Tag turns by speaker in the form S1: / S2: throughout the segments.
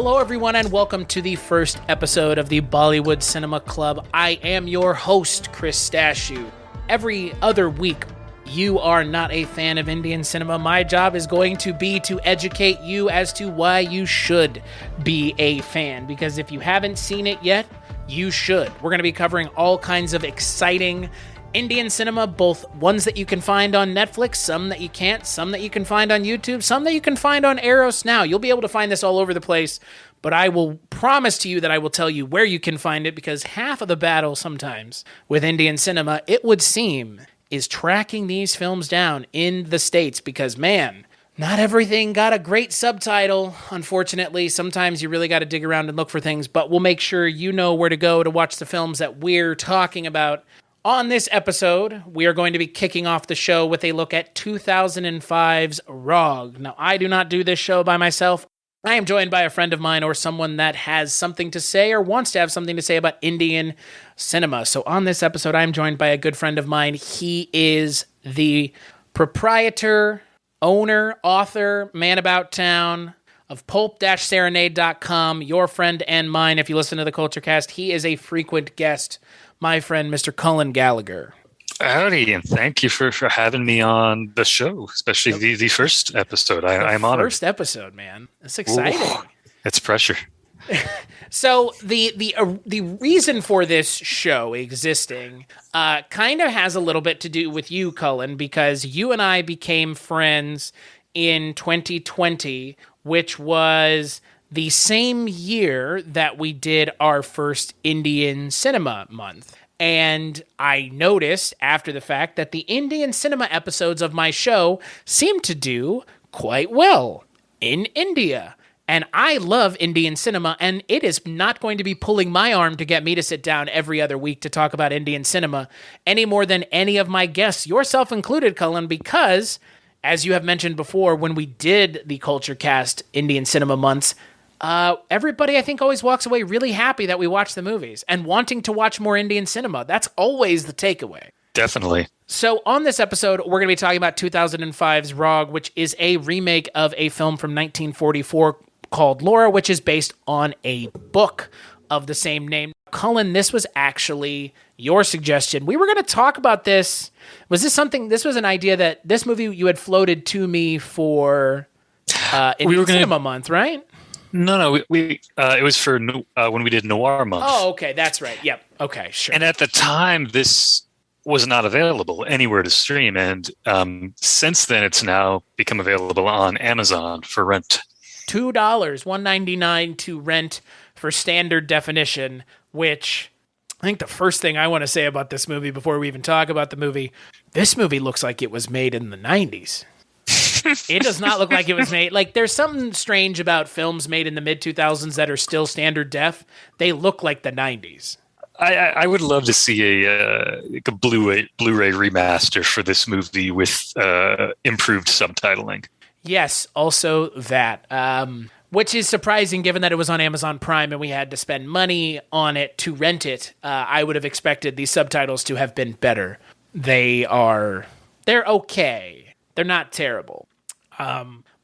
S1: Hello, everyone, and welcome to the first episode of the Bollywood Cinema Club. I am your host, Chris Stashew. Every other week, you are not a fan of Indian cinema. My job is going to be to educate you as to why you should be a fan, because if you haven't seen it yet, you should. We're going to be covering all kinds of exciting Indian cinema, both ones that you can find on Netflix, some that you can't, some that you can find on YouTube, some that you can find on Eros Now. You'll be able to find this all over the place, but I will promise to you that I will tell you where you can find it, because half of the battle sometimes with Indian cinema, it would seem, is tracking these films down in the States, because, man, not everything got a great subtitle, unfortunately. Sometimes you really got to dig around and look for things, but we'll make sure you know where to go to watch the films that we're talking about. On this episode, we are going to be kicking off the show with a look at 2005's Rog. Now, I do not do this show by myself. I am joined by a friend of mine or someone that has something to say or wants to have something to say about Indian cinema. So on this episode, I'm joined by a good friend of mine. He is the proprietor, owner, author, man about town of pulp-serenade.com, your friend and mine if you listen to the Culture Cast. He is a frequent guest, my friend, Mr. Cullen Gallagher.
S2: Howdy, and thank you for having me on the show, especially the first episode. I'm honored.
S1: First episode, man. That's exciting.
S2: Ooh, it's pressure.
S1: So the reason for this show existing kind of has a little bit to do with you, Cullen, because you and I became friends in 2020, which was the same year that we did our first Indian Cinema Month. And I noticed after the fact that the Indian cinema episodes of my show seem to do quite well in India. And I love Indian cinema, and it is not going to be pulling my arm to get me to sit down every other week to talk about Indian cinema any more than any of my guests, yourself included, Cullen, because, as you have mentioned before, when we did the Culture Cast Indian Cinema Months, everybody, I think, always walks away really happy that we watched the movies and wanting to watch more Indian cinema. That's always the takeaway.
S2: Definitely.
S1: So on this episode, we're going to be talking about 2005's Rog, which is a remake of a film from 1944 called Laura, which is based on a book of the same name. Cullen, this was actually your suggestion. We were going to talk about this. Was this something, this was an idea that this movie you had floated to me for Indian Cinema Month, right?
S2: No, we it was for when we did Noir Month.
S1: Oh, okay, that's right. Yep. Okay, sure.
S2: And at the time, this was not available anywhere to stream, and since then, it's now become available on Amazon for rent.
S1: $2, $1.99 to rent for standard definition, which I think the first thing I want to say about this movie before we even talk about the movie, this movie looks like it was made in the 90s. It does not look like it was made. Like, there's something strange about films made in the mid-2000s that are still standard def. They look like the 90s.
S2: I would love to see a Blu-ray remaster for this movie with improved subtitling.
S1: Yes, also that. Which is surprising given that it was on Amazon Prime and we had to spend money on it to rent it. I would have expected these subtitles to have been better. They're okay. They're not terrible.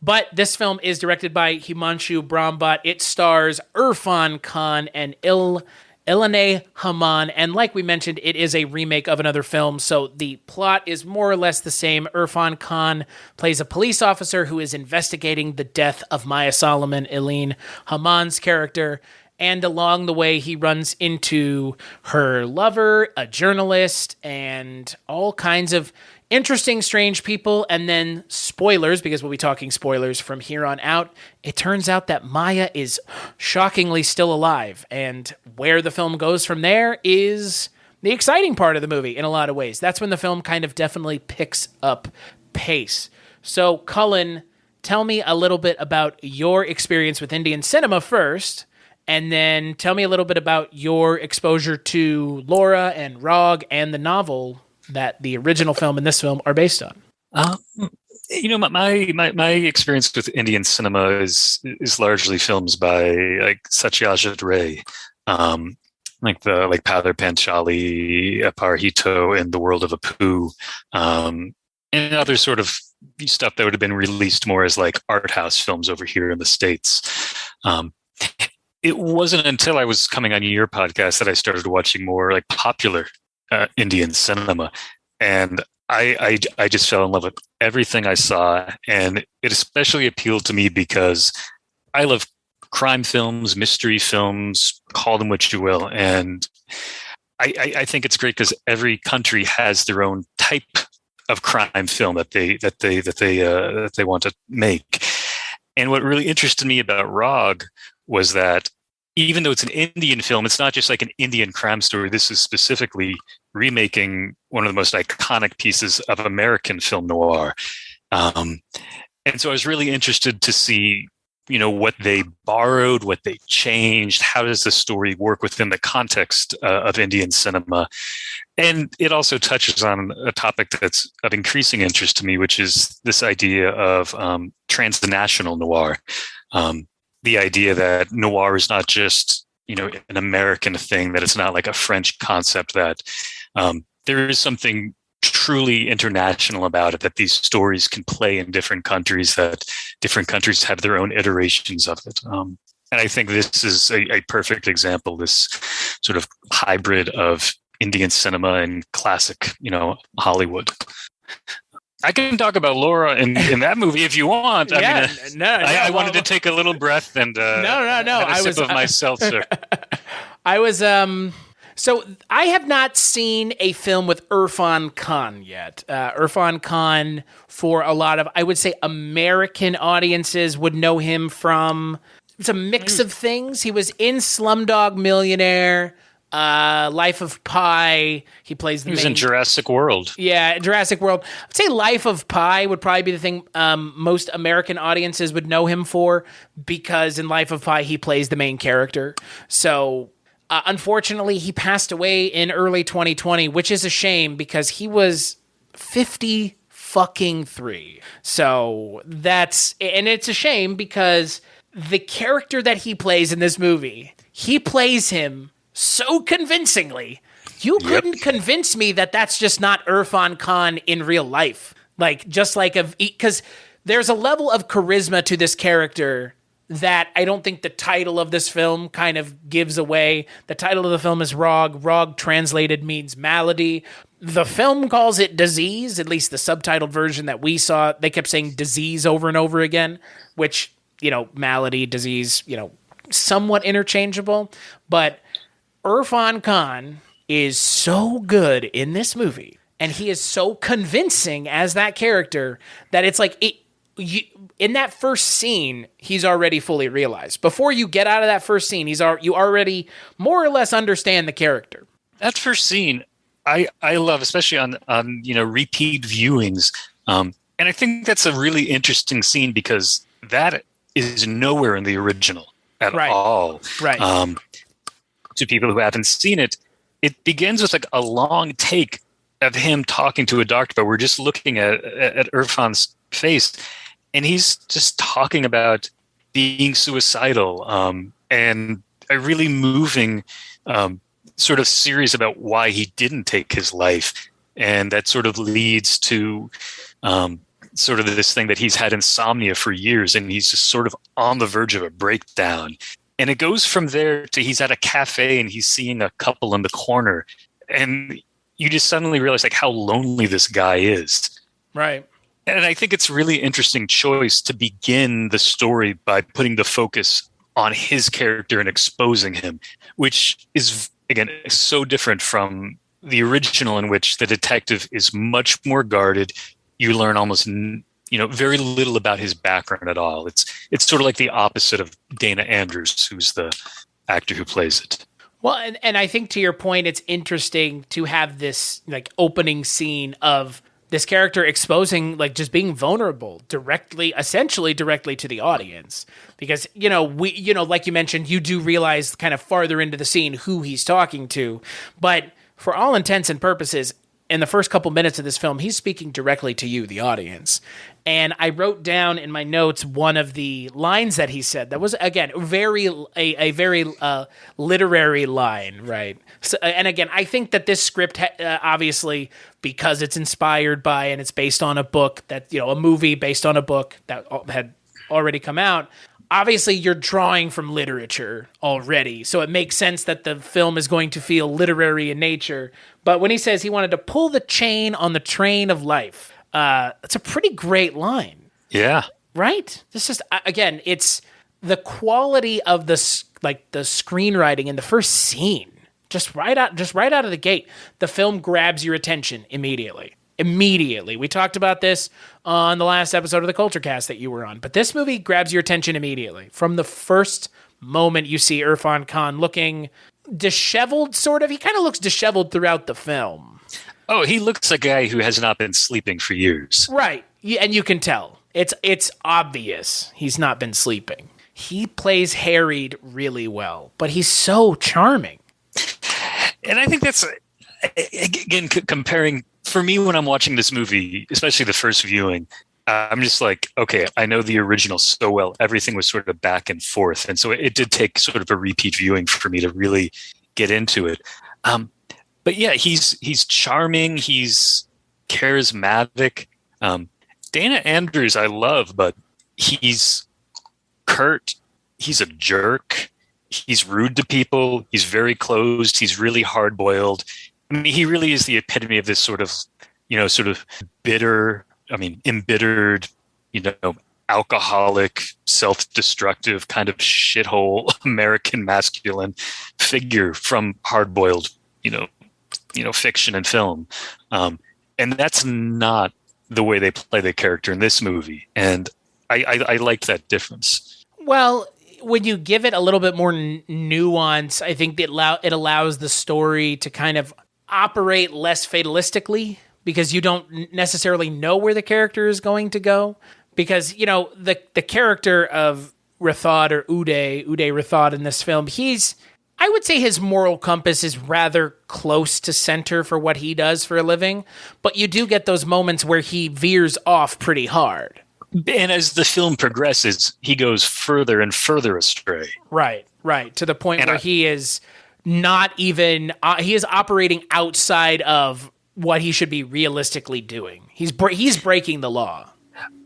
S1: But this film is directed by Himanshu Brahmbhatt. It stars Irfan Khan and Ilanay Haman. And like we mentioned, it is a remake of another film, so the plot is more or less the same. Irfan Khan plays a police officer who is investigating the death of Maya Solomon, Eileen Haman's character. And along the way, he runs into her lover, a journalist, and all kinds of interesting, strange people. And then spoilers, because we'll be talking spoilers from here on out. It turns out that Maya is shockingly still alive. And where the film goes from there is the exciting part of the movie in a lot of ways. That's when the film kind of definitely picks up pace. So, Cullen, tell me a little bit about your experience with Indian cinema first. And then tell me a little bit about your exposure to Laura and Rog and the novel that the original film and this film are based on.
S2: My experience with Indian cinema is largely films by like Satyajit Ray, like Pather Panchali, Aparhito, and The World of Apu, and other sort of stuff that would have been released more as like art house films over here in the States. it wasn't until I was coming on your podcast that I started watching more like popular Indian cinema, and I just fell in love with everything I saw, and it especially appealed to me because I love crime films, mystery films, call them what you will, and I think it's great because every country has their own type of crime film that they want to make. And what really interested me about Rog was that even though it's an Indian film, it's not just like an Indian crime story. This is specifically remaking one of the most iconic pieces of American film noir. And so I was really interested to see, what they borrowed, what they changed. How does the story work within the context of Indian cinema? And it also touches on a topic that's of increasing interest to me, which is this idea of transnational noir. The idea that noir is not just, an American thing, that it's not like a French concept, that there is something truly international about it, that these stories can play in different countries, that different countries have their own iterations of it. And I think this is a perfect example, this sort of hybrid of Indian cinema and classic, Hollywood. I can talk about Laura in that movie if you want. I wanted to take a little breath and
S1: I
S2: sip of my seltzer.
S1: I was so I have not seen a film with Irfan Khan yet. Irfan Khan, for a lot of, I would say, American audiences would know him from, it's a mix of things. He was in Slumdog Millionaire, Life of Pi. He was
S2: in Jurassic World.
S1: Yeah, Jurassic World. I'd say Life of Pi would probably be the thing most American audiences would know him for, because in Life of Pi he plays the main character. So unfortunately, he passed away in early 2020, which is a shame because he was 50 fucking 3. So and it's a shame because the character that he plays in this movie, he plays him so convincingly. You couldn't convince me that that's just not Irfan Khan in real life. Because there's a level of charisma to this character that I don't think the title of this film kind of gives away. The title of the film is Rog. Rog translated means malady. The film calls it disease, at least the subtitled version that we saw. They kept saying disease over and over again, which, malady, disease, somewhat interchangeable. But Irfan Khan is so good in this movie, and he is so convincing as that character that it's like in that first scene, he's already fully realized. Before you get out of that first scene, you already more or less understand the character.
S2: That first scene, I love, especially on repeat viewings, and I think that's a really interesting scene because that is nowhere in the original at all.
S1: Right.
S2: To people who haven't seen it, it begins with like a long take of him talking to a doctor, but we're just looking at Irfan's face, and he's just talking about being suicidal, and a really moving sort of series about why he didn't take his life, and that sort of leads to sort of this thing that he's had insomnia for years, and he's just sort of on the verge of a breakdown. And it goes from there to he's at a cafe and he's seeing a couple in the corner, and you just suddenly realize like how lonely this guy is.
S1: Right.
S2: And I think it's a really interesting choice to begin the story by putting the focus on his character and exposing him, which is, again, so different from the original, in which the detective is much more guarded. You learn almost very little about his background at all. It's sort of like the opposite of Dana Andrews, who's the actor who plays it.
S1: Well, and I think to your point, it's interesting to have this like opening scene of this character exposing, like, just being vulnerable essentially directly to the audience, because like you mentioned, you do realize kind of farther into the scene who he's talking to, but for all intents and purposes, in the first couple minutes of this film, he's speaking directly to you, the audience. And I wrote down in my notes one of the lines that he said that was, again, a very literary line, right? So, and again, I think that this script, obviously, because it's inspired by and it's based on a book that, a movie based on a book that had already come out, obviously you're drawing from literature already, so it makes sense that the film is going to feel literary in nature. But when he says he wanted to pull the chain on the train of life, it's a pretty great line.
S2: Yeah.
S1: Right? This is, again, it's the quality of the screenwriting in the first scene. Just right out of the gate, the film grabs your attention immediately. Immediately. We talked about this on the last episode of the Culture Cast that you were on, but this movie grabs your attention immediately. From the first moment you see Irfan Khan looking disheveled, sort of. He kind of looks disheveled throughout the film.
S2: Oh, he looks like a guy who has not been sleeping for years.
S1: Right. And you can tell. It's obvious he's not been sleeping. He plays harried really well, but he's so charming.
S2: And I think that's, again, comparing, for me when I'm watching this movie, especially the first viewing, I'm just like, okay, I know the original so well. Everything was sort of back and forth. And so it did take sort of a repeat viewing for me to really get into it. But yeah, he's charming. He's charismatic. Dana Andrews, I love, but he's curt. He's a jerk. He's rude to people. He's very closed. He's really hard-boiled. I mean, he really is the epitome of this sort of bitter, embittered, alcoholic, self-destructive kind of shithole American masculine figure from hard-boiled, fiction and film. And that's not the way they play the character in this movie. And I like that difference.
S1: Well, when you give it a little bit more nuance, I think it allows the story to kind of operate less fatalistically, because you don't necessarily know where the character is going to go. Because, the character of Rathod, or Uday Rathod in this film, I would say his moral compass is rather close to center for what he does for a living, but you do get those moments where he veers off pretty hard.
S2: And as the film progresses, he goes further and further astray. Right.
S1: To the point where he is not even, he is operating outside of what he should be realistically doing. He's breaking the law.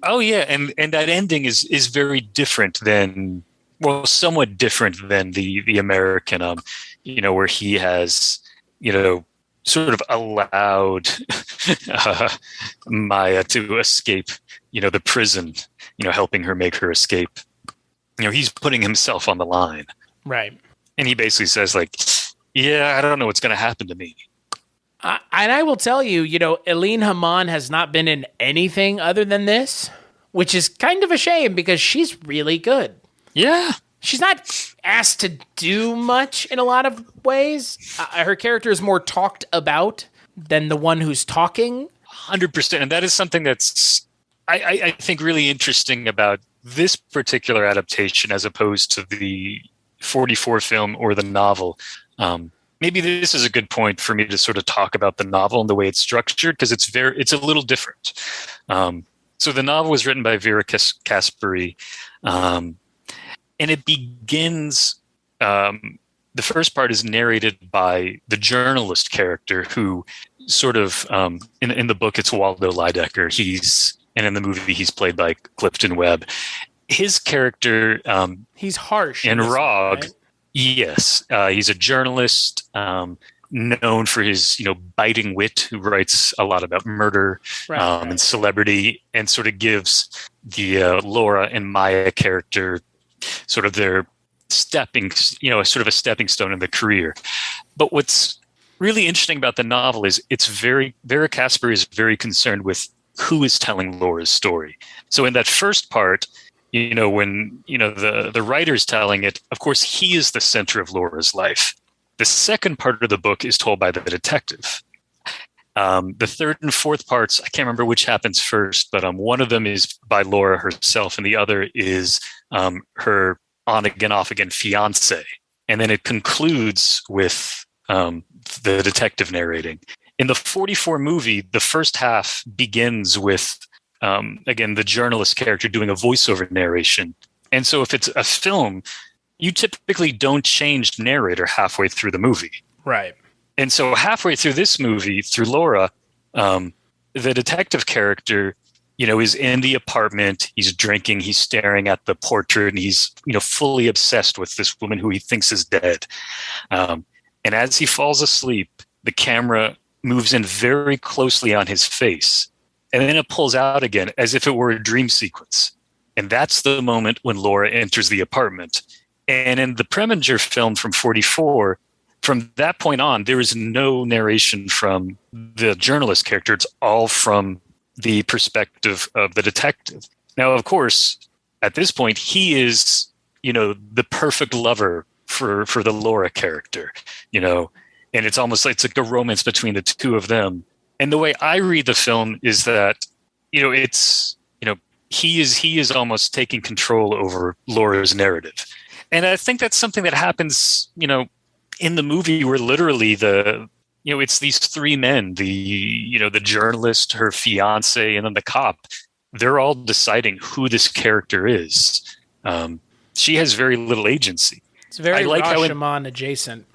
S2: Oh yeah. And that ending is very different than, somewhat different than the American, where he has, sort of allowed Maya to escape, the prison, helping her make her escape. He's putting himself on the line.
S1: Right.
S2: And he basically says, like, yeah, I don't know what's going to happen to me.
S1: And I will tell you, Eileen Haman has not been in anything other than this, which is kind of a shame because she's really good.
S2: Yeah.
S1: She's not asked to do much in a lot of ways. Her character is more talked about than the one who's talking.
S2: 100%. And that is something that's, I think, really interesting about this particular adaptation as opposed to the 44 film or the novel. Maybe this is a good point for me to sort of talk about the novel and the way it's structured, because it's a little different. So the novel was written by Vera Kasperi, and it begins, the first part is narrated by the journalist character who sort of, in the book, it's Waldo Lydecker. And in the movie, he's played by Clifton Webb. His character,
S1: he's harsh
S2: in Rog.
S1: Right?
S2: Yes, he's a journalist known for his, biting wit, who writes a lot about murder and celebrity, and sort of gives the Laura and Maya character sort of their stepping stone in the career. But what's really interesting about the novel is Vera Kasperi is very concerned with who is telling Laura's story. So in that first part, when the writer's telling it, of course, he is the center of Laura's life. The second part of the book is told by the detective. The third and fourth parts, I can't remember which happens first, but one of them is by Laura herself, and the other is her on again, off again fiance. And then it concludes with the detective narrating. In the 44 movie, the first half begins with again, the journalist character doing a voiceover narration. And so if it's a film, you typically don't change narrator halfway through the movie.
S1: Right.
S2: And so halfway through this movie, through Laura, the detective character is in the apartment. He's drinking. He's staring at the portrait, and he's, fully obsessed with this woman who he thinks is dead. And as he falls asleep, the camera moves in very closely on his face, and then it pulls out again as if it were a dream sequence. And that's the moment when Laura enters the apartment. And in the Preminger film from 1944, from that point on, there is no narration from the journalist character. It's all from the perspective of the detective. Now, of course, at this point, he is, the perfect lover for the Laura character, and it's almost like it's like a romance between the two of them. And the way I read the film is that, it's, he is almost taking control over Laura's narrative. And I think that's something that happens, in the movie, where literally it's these three men, the journalist, her fiance, and then the cop. They're all deciding who this character is. She has very little agency.
S1: It's very Rashomon adjacent.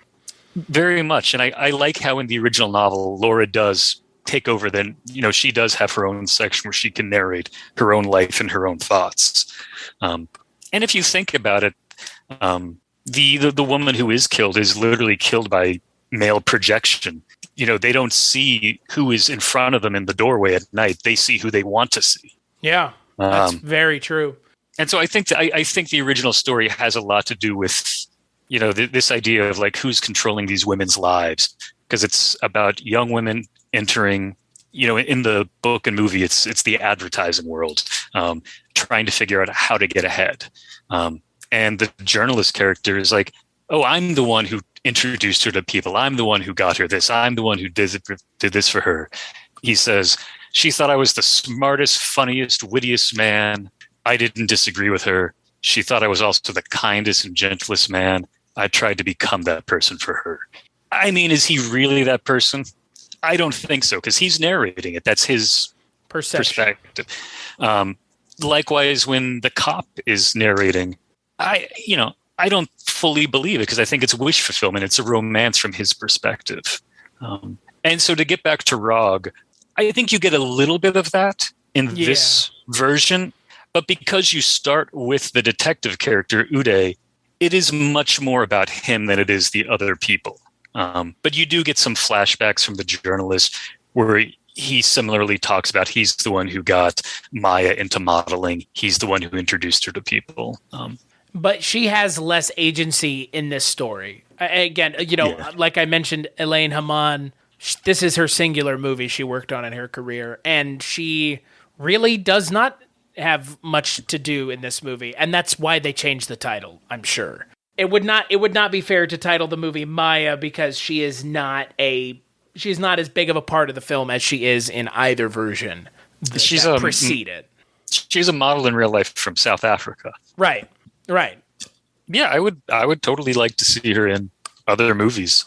S2: Very much. And I like how in the original novel, Laura does take over. Then, she does have her own section where she can narrate her own life and her own thoughts. And if you think about it, the woman who is killed is literally killed by male projection. They don't see who is in front of them in the doorway at night. They see who they want to see.
S1: Yeah, that's very true.
S2: And so I think the original story has a lot to do with, this idea of like who's controlling these women's lives, because it's about young women entering, in the book and movie, it's the advertising world, trying to figure out how to get ahead. And the journalist character is like, oh, I'm the one who introduced her to people. I'm the one who got her this. I'm the one who did this for her. He says, she thought I was the smartest, funniest, wittiest man. I didn't disagree with her. She thought I was also the kindest and gentlest man. I tried to become that person for her. I mean, is he really that person? I don't think so, because he's narrating it. That's his perspective. Likewise, when the cop is narrating, I don't fully believe it, because I think it's wish fulfillment. It's a romance from his perspective. And so to get back to Rog, I think you get a little bit of that in this version. But because you start with the detective character, Uday, it is much more about him than it is the other people. But you do get some flashbacks from the journalist where he similarly talks about he's the one who got Maya into modeling. He's the one who introduced her to people.
S1: But she has less agency in this story. Again, like I mentioned, Elaine Haman, this is her singular movie she worked on in her career, and she really does not have much to do in this movie, and that's why they changed the title, I'm sure. It would not be fair to title the movie Maya, because she's not as big of a part of the film as she is in either version that preceded.
S2: She's a model in real life from South Africa. Right. Yeah, I would totally like to see her in other movies.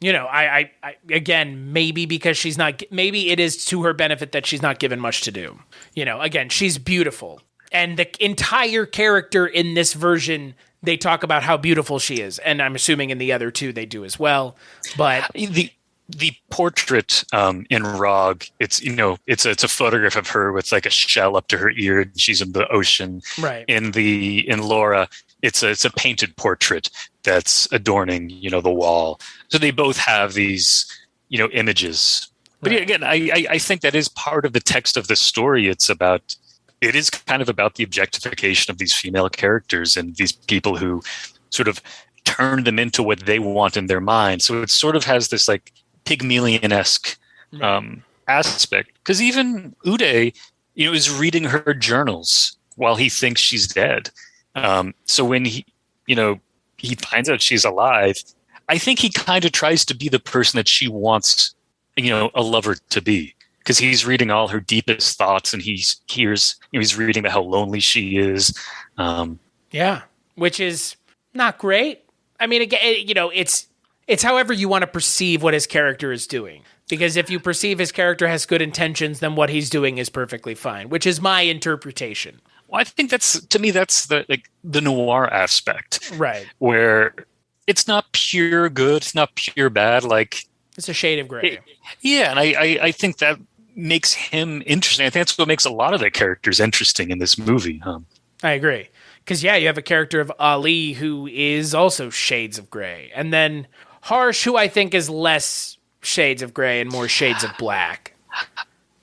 S1: I again, maybe because maybe it is to her benefit that she's not given much to do. Again, she's beautiful. And the entire character in this version, they talk about how beautiful she is. And I'm assuming in the other two they do as well. But
S2: the portrait in Rog, it's a photograph of her with like a shell up to her ear, and she's in the ocean.
S1: Right.
S2: In Laura, it's a painted portrait that's adorning, the wall. So they both have these, images. But again, I think that is part of the text of the story. It is kind of about the objectification of these female characters and these people who sort of turn them into what they want in their mind. So it sort of has this like Pygmalion-esque aspect. Because even Uday, is reading her journals while he thinks she's dead. So when he finds out she's alive, I think he kind of tries to be the person that she wants, a lover to be, because he's reading all her deepest thoughts, and he's reading about how lonely she is.
S1: Which is not great. I mean, again, it's however you want to perceive what his character is doing. Because if you perceive his character has good intentions, then what he's doing is perfectly fine, which is my interpretation.
S2: Well, I think that's the noir aspect,
S1: right?
S2: Where it's not pure good, it's not pure bad. Like
S1: it's a shade of gray.
S2: And I think that makes him interesting. I think that's what makes a lot of the characters interesting in this movie.
S1: I agree. Because, yeah, you have a character of Ali who is also shades of gray. And then Harsh, who I think is less shades of gray and more shades of black.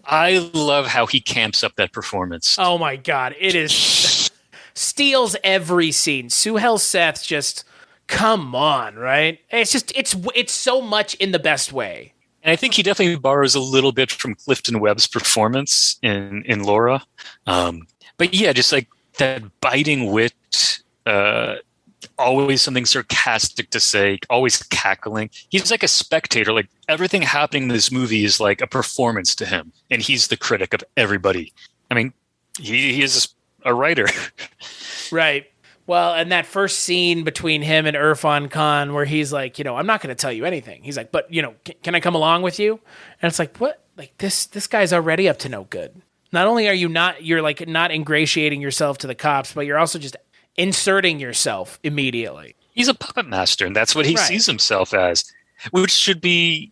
S2: I love how he camps up that performance.
S1: Oh, my God. It is... steals every scene. Suhail Seth just... come on, right? It's so much in the best way.
S2: And I think he definitely borrows a little bit from Clifton Webb's performance in Laura. But yeah, just like that biting wit, always something sarcastic to say, always cackling. He's like a spectator. Like everything happening in this movie is like a performance to him. And he's the critic of everybody. I mean, he is a writer.
S1: Right. Well, and that first scene between him and Irfan Khan where he's like, I'm not going to tell you anything. He's like, but, can I come along with you? And it's like, what? Like this guy's already up to no good. Not only are you're like not ingratiating yourself to the cops, but you're also just inserting yourself immediately.
S2: He's a puppet master, and that's what he sees himself as, which should be,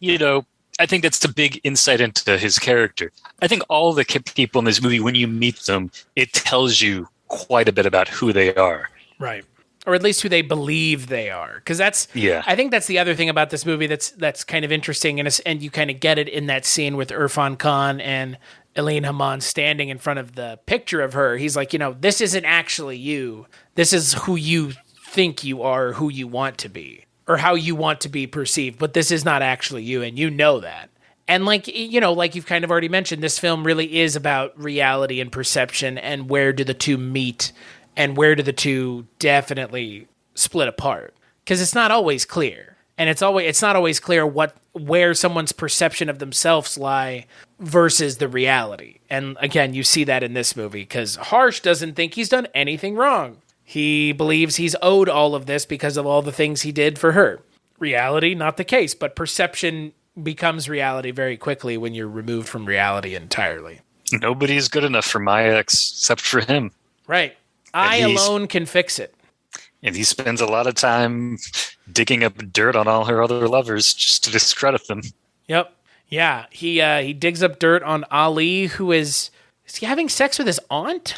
S2: I think that's the big insight into his character. I think all the people in this movie, when you meet them, it tells you quite a bit about who they are.
S1: Right. Or at least who they believe they are. Because I think that's the other thing about this movie that's kind of interesting, and you kind of get it in that scene with Irfan Khan and Aline Haman standing in front of the picture of her. He's like, this isn't actually you. This is who you think you are, who you want to be, or how you want to be perceived. But this is not actually you, and you know that. And like you've kind of already mentioned, this film really is about reality and perception, and where do the two meet, and where do the two definitely split apart? Because it's not always clear, and it's not always clear where someone's perception of themselves lie versus the reality. And again, you see that in this movie because Harsh doesn't think he's done anything wrong. He believes he's owed all of this because of all the things he did for her. Reality, not the case, but perception becomes reality very quickly when you're removed from reality entirely.
S2: Nobody's good enough for Maya except for him.
S1: Right. I alone can fix it.
S2: And he spends a lot of time digging up dirt on all her other lovers just to discredit them.
S1: Yep. Yeah. He digs up dirt on Ali, who is he having sex with his aunt?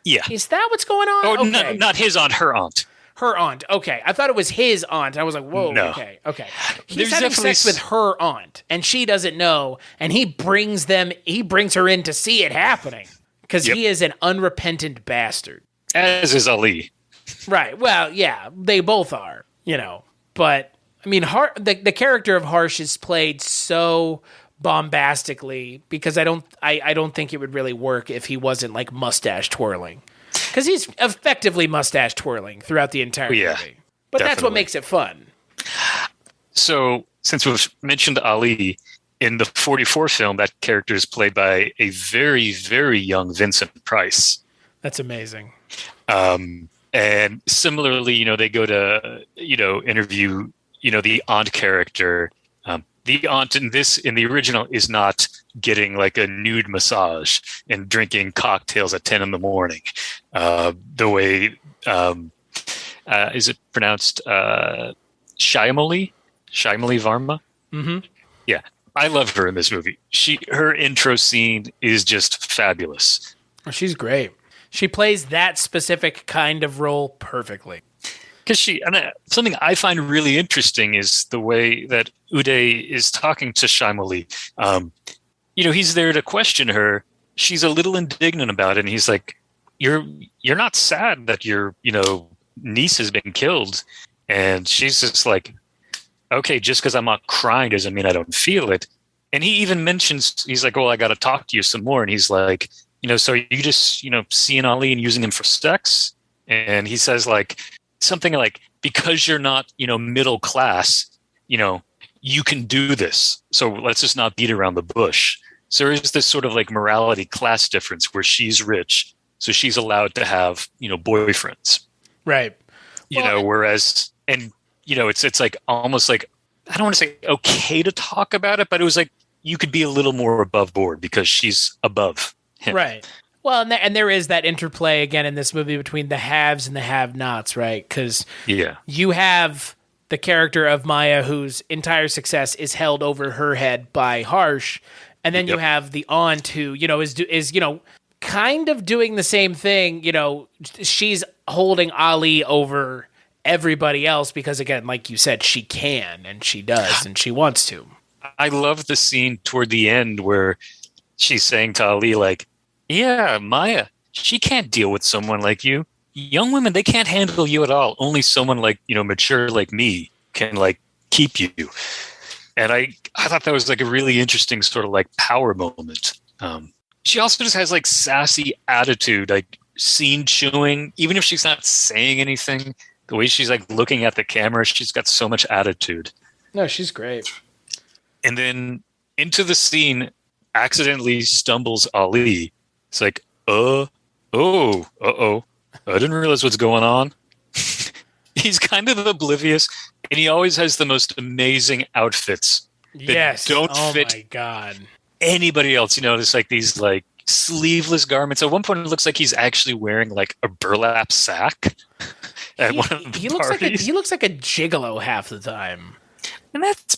S2: Yeah.
S1: Is that what's going on?
S2: Oh,
S1: okay.
S2: Not his aunt, her aunt.
S1: Her aunt. Okay. I thought it was his aunt. I was like, whoa,
S2: no.
S1: Okay. He's having sex with her aunt, and she doesn't know, and he brings her in to see it happening. Because he is an unrepentant bastard.
S2: As is Ali.
S1: Right. Well, yeah, they both are, But, I mean, the character of Harsh is played so bombastically because I don't think it would really work if he wasn't, like, mustache twirling. Because he's effectively mustache twirling throughout the entire movie. But
S2: definitely.
S1: That's what makes it fun.
S2: So, since we've mentioned Ali, in the 44 film, that character is played by a very, very young Vincent Price.
S1: That's amazing.
S2: And similarly, they go to, interview, the aunt character. The aunt in the original is not getting like a nude massage and drinking cocktails at 10 in the morning. The way, is it pronounced Shyamali Varma?
S1: Mm-hmm.
S2: Yeah. I love her in this movie. Her intro scene is just fabulous.
S1: Oh, she's great. She plays that specific kind of role perfectly.
S2: Because something I find really interesting is the way that Uday is talking to Shyamali. He's there to question her. She's a little indignant about it, and he's like, "You're not sad that your niece has been killed," and she's just like, okay, just because I'm not crying doesn't mean I don't feel it. And he even mentions, he's like, well, I got to talk to you some more. And he's like, so you just, seeing Ali and using him for sex? And he says like something like, because you're not, middle class, you can do this. So let's just not beat around the bush. So there's this sort of like morality class difference where she's rich. So she's allowed to have, boyfriends.
S1: Right.
S2: Whereas, and it's like almost like, I don't want to say okay to talk about it, but it was like you could be a little more above board because she's above him.
S1: Right. Well, and there is that interplay again in this movie between the haves and the have-nots, right? Because you have the character of Maya whose entire success is held over her head by Harsh, And then you have the aunt who, is kind of doing the same thing. She's holding Ali over everybody else because, again, like you said, she can and she does and she wants to.
S2: I love the scene toward the end where she's saying to Ali, like, yeah, Maya, she can't deal with someone like you. Young women, they can't handle you at all. Only someone like, mature like me can, like, keep you. And I thought that was, like, a really interesting sort of, like, power moment. She also just has, like, sassy attitude, like, scene chewing. Even if she's not saying anything, the way she's, like, looking at the camera, she's got so much attitude.
S1: No, she's great.
S2: And then into the scene accidentally stumbles Ali. It's like, uh-oh. I didn't realize what's going on. He's kind of oblivious, and he always has the most amazing outfits that don't fit
S1: my God.
S2: anybody else. It's like these like sleeveless garments. At one point, it looks like he's actually wearing like a burlap sack. At one of the
S1: he looks like a gigolo half the time,
S2: and that's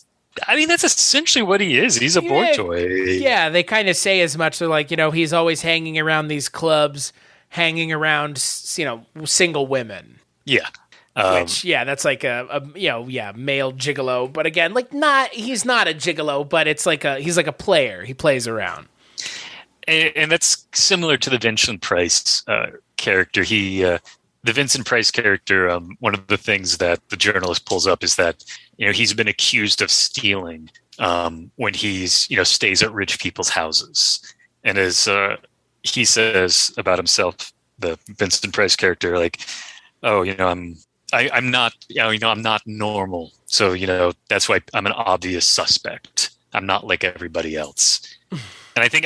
S2: essentially what he is. He's a boy toy.
S1: Yeah, they kind of say as much. They're like, he's always hanging around these clubs, hanging around, single women.
S2: Yeah.
S1: Which, that's like a male gigolo. But again, like he's not a gigolo, but it's like he's like a player. He plays around.
S2: And that's similar to the Vincent Price character. The Vincent Price character, one of the things that the journalist pulls up is that, he's been accused of stealing when he's, stays at rich people's houses. And as he says about himself, the Vincent Price character, like, oh, I'm not, I'm not normal. So, that's why I'm an obvious suspect. I'm not like everybody else. And I think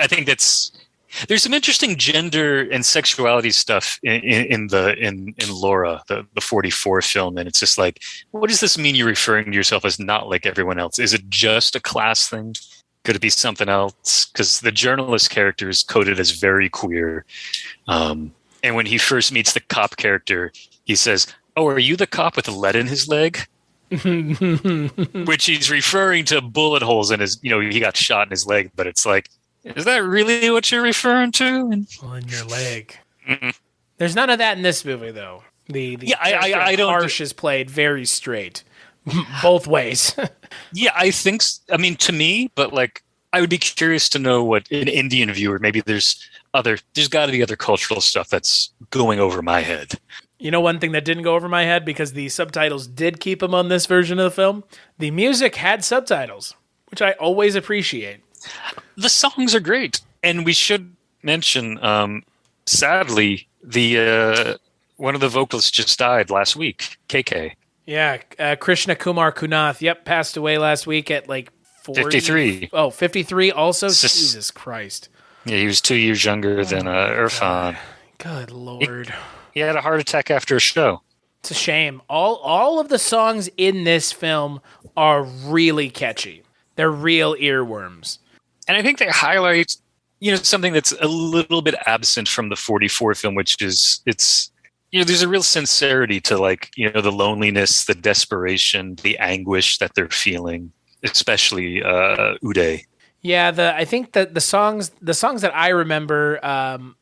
S2: there's some interesting gender and sexuality stuff in Laura, the 44 film. And it's just like, what does this mean you're referring to yourself as not like everyone else? Is it just a class thing? Could it be something else? Because the journalist character is coded as very queer. And when he first meets the cop character, he says, oh, are you the cop with lead in his leg? Which he's referring to bullet holes in his, he got shot in his leg, but it's like, is that really what you're referring to?
S1: Well, in your leg. Mm-mm. There's none of that in this movie, though.
S2: I don't.
S1: Harsh is played very straight, both ways.
S2: Yeah, I think. To me, but like, I would be curious to know what an Indian viewer. Maybe there's got to be other cultural stuff that's going over my head.
S1: One thing that didn't go over my head because the subtitles did keep them on this version of the film. The music had subtitles, which I always appreciate.
S2: The songs are great, and we should mention. Sadly, the one of the vocalists just died last week. KK.
S1: Yeah, Krishna Kumar Kunath. Yep, passed away last week at like
S2: 53.
S1: Oh, 53 also? Jesus Christ.
S2: Yeah, he was 2 years younger than Irfan.
S1: Good Lord.
S2: He had a heart attack after a show.
S1: It's a shame. All of the songs in this film are really catchy. They're real earworms.
S2: And I think they highlight, something that's a little bit absent from the 44 film, which is there's a real sincerity to like, the loneliness, the desperation, the anguish that they're feeling, especially Uday.
S1: Yeah, I think that the songs that I remember,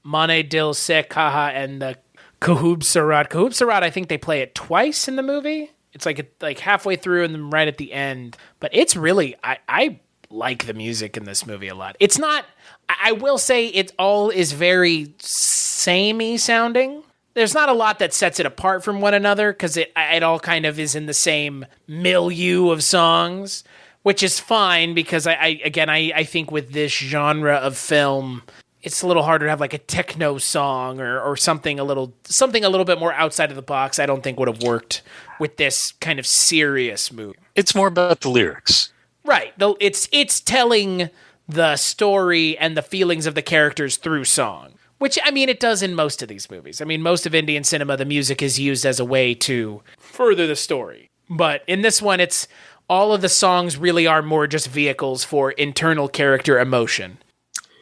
S1: Mane Dil Se Kaha and the Kahub Sarat. Kahub Sarat, I think they play it twice in the movie. It's like halfway through and then right at the end. But it's really, I like the music in this movie a lot. It's not, I will say it all is very samey sounding. There's not a lot that sets it apart from one another because it all kind of is in the same milieu of songs, which is fine because I think with this genre of film, it's a little harder to have like a techno song or something a little bit more outside of the box. I don't think would have worked with this kind of serious movie.
S2: It's more about the lyrics.
S1: Right. It's telling the story and the feelings of the characters through song, which, it does in most of these movies. Most of Indian cinema, the music is used as a way to further the story. But in this one, it's all of the songs really are more just vehicles for internal character emotion.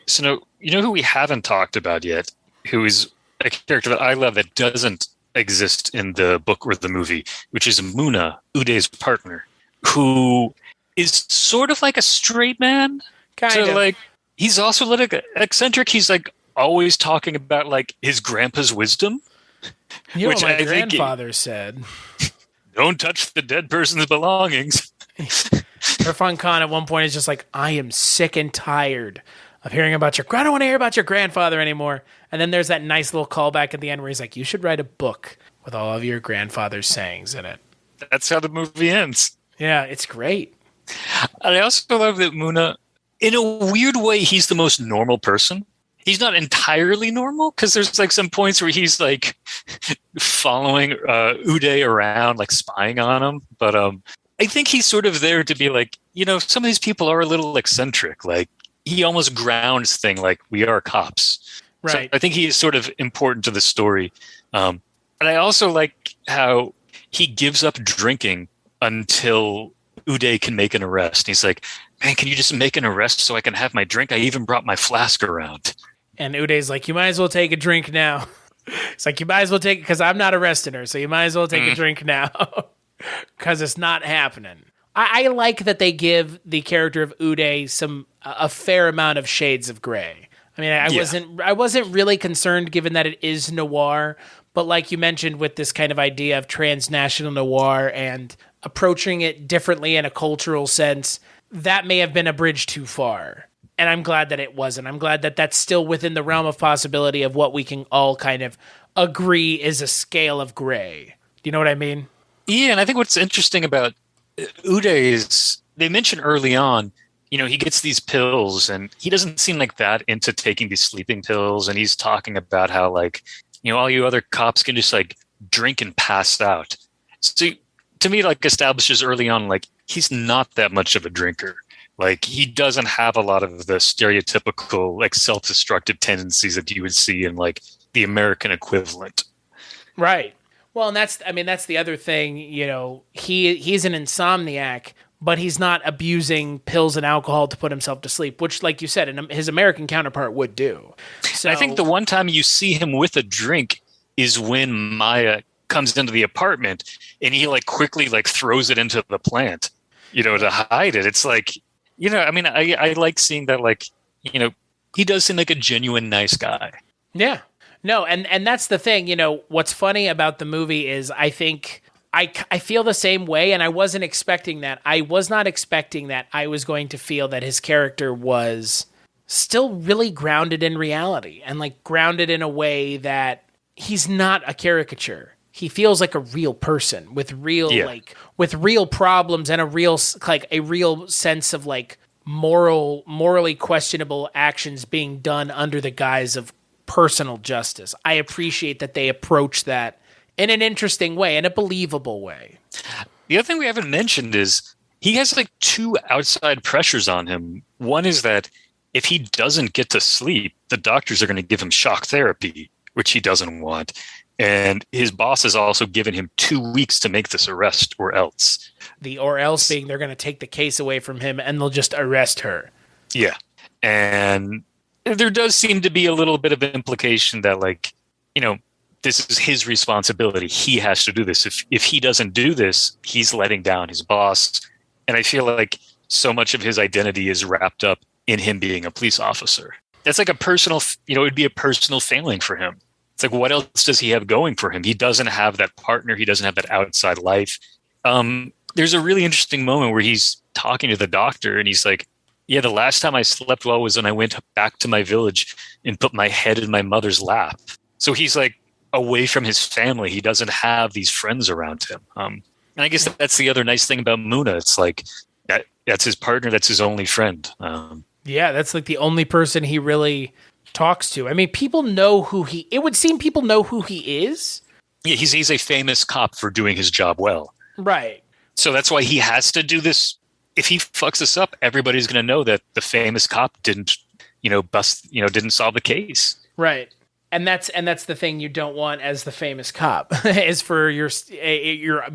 S2: So, who we haven't talked about yet, who is a character that I love that doesn't exist in the book or the movie, which is Muna, Uday's partner, who is sort of like a straight man.
S1: Kind of.
S2: Like, he's also like eccentric. He's like always talking about like his grandpa's wisdom,
S1: You know
S2: which
S1: what my
S2: I think
S1: grandfather said.
S2: don't touch the dead person's belongings.
S1: Irfan Khan at one point is just like, I am sick and tired of hearing about I don't want to hear about your grandfather anymore. And then there's that nice little callback at the end where he's like, you should write a book with all of your grandfather's sayings in it.
S2: That's how the movie ends.
S1: Yeah, it's great.
S2: And I also love that Muna, in a weird way, he's the most normal person. He's not entirely normal because there's like some points where he's like following Uday around, like spying on him. But I think he's sort of there to be like, some of these people are a little eccentric. Like he almost grounds thing like we are cops.
S1: Right.
S2: So I think he is sort of important to the story. And I also like how he gives up drinking until Uday can make an arrest. He's like, man, can you just make an arrest so I can have my drink? I even brought my flask around.
S1: And Uday's like, you might as well take a drink now. It's like, you might as well take it because I'm not arresting her. So you might as well take a drink now because it's not happening. I like that they give the character of Uday a fair amount of shades of gray. I mean, I wasn't really concerned given that it is noir, but like you mentioned with this kind of idea of transnational noir and approaching it differently in a cultural sense, that may have been a bridge too far. And I'm glad that it wasn't. I'm glad that that's still within the realm of possibility of what we can all kind of agree is a scale of gray. Do you know what I mean?
S2: Yeah, and I think what's interesting about Uday is they mentioned early on, he gets these pills and he doesn't seem like that into taking these sleeping pills. And he's talking about how like, all you other cops can just like drink and pass out. So to me, like establishes early on, like he's not that much of a drinker. Like he doesn't have a lot of the stereotypical like self-destructive tendencies that you would see in like the American equivalent.
S1: Right. Well, and that's the other thing, he's an insomniac, but he's not abusing pills and alcohol to put himself to sleep, which like you said, his American counterpart would do. So
S2: I think the one time you see him with a drink is when Maya comes into the apartment and he like quickly like throws it into the plant, to hide it. It's like, I like seeing that, like, he does seem like a genuine nice guy.
S1: Yeah. No, and that's the thing, what's funny about the movie is I think I feel the same way, and I wasn't expecting that. I was not expecting that I was going to feel that his character was still really grounded in reality and like grounded in a way that he's not a caricature. He feels like a real person with real with real problems and a real sense of like morally questionable actions being done under the guise of personal justice. I appreciate that they approach that in an interesting way, in a believable way.
S2: The other thing we haven't mentioned is he has like two outside pressures on him. One is that if he doesn't get to sleep, the doctors are going to give him shock therapy, which he doesn't want. And his boss has also given him 2 weeks to make this arrest or else.
S1: The or else being they're going to take the case away from him and they'll just arrest her.
S2: Yeah. And there does seem to be a little bit of implication that like, this is his responsibility. He has to do this. If he doesn't do this, he's letting down his boss. And I feel like so much of his identity is wrapped up in him being a police officer. That's like a personal, it would be a personal failing for him. It's like, what else does he have going for him? He doesn't have that partner. He doesn't have that outside life. There's a really interesting moment where he's talking to the doctor and he's like, yeah, the last time I slept well was when I went back to my village and put my head in my mother's lap. So he's like away from his family. He doesn't have these friends around him. And I guess that's the other nice thing about Muna. It's like that's his partner. That's his only friend.
S1: Yeah, that's like the only person he really talks to. I mean, people know it would seem people know who he is.
S2: Yeah, he's a famous cop for doing his job well.
S1: Right.
S2: So that's why he has to do this. If he fucks this up, everybody's going to know that the famous cop didn't solve the case.
S1: Right. And that's the thing you don't want as the famous cop is for your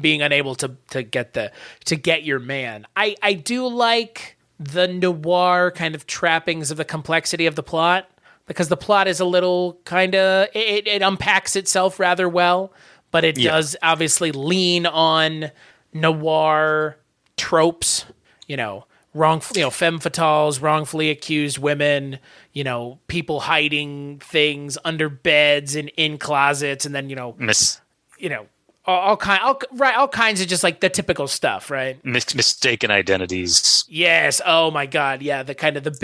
S1: being unable to get your man. I do like the noir kind of trappings of the complexity of the plot, because the plot is a little kind of it unpacks itself rather well, but it does obviously lean on noir tropes, femme fatales, wrongfully accused women, people hiding things under beds and in closets, and then all kinds of just like the typical stuff, right?
S2: Mistaken identities.
S1: Yes. Oh my God. Yeah. The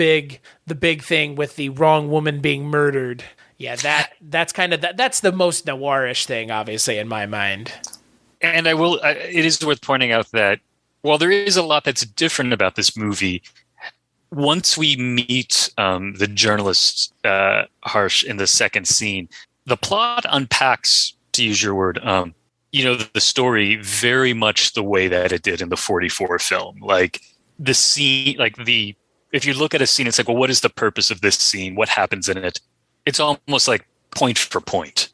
S1: big thing with the wrong woman being murdered. Yeah. That's the most noirish thing, obviously, in my mind.
S2: And it is worth pointing out that while there is a lot that's different about this movie, once we meet the journalist Harsh in the second scene, the plot unpacks, to use your word, the story very much the way that it did in the 44 film. Like the scene, if you look at a scene, it's like, well, what is the purpose of this scene? What happens in it? It's almost like point for point.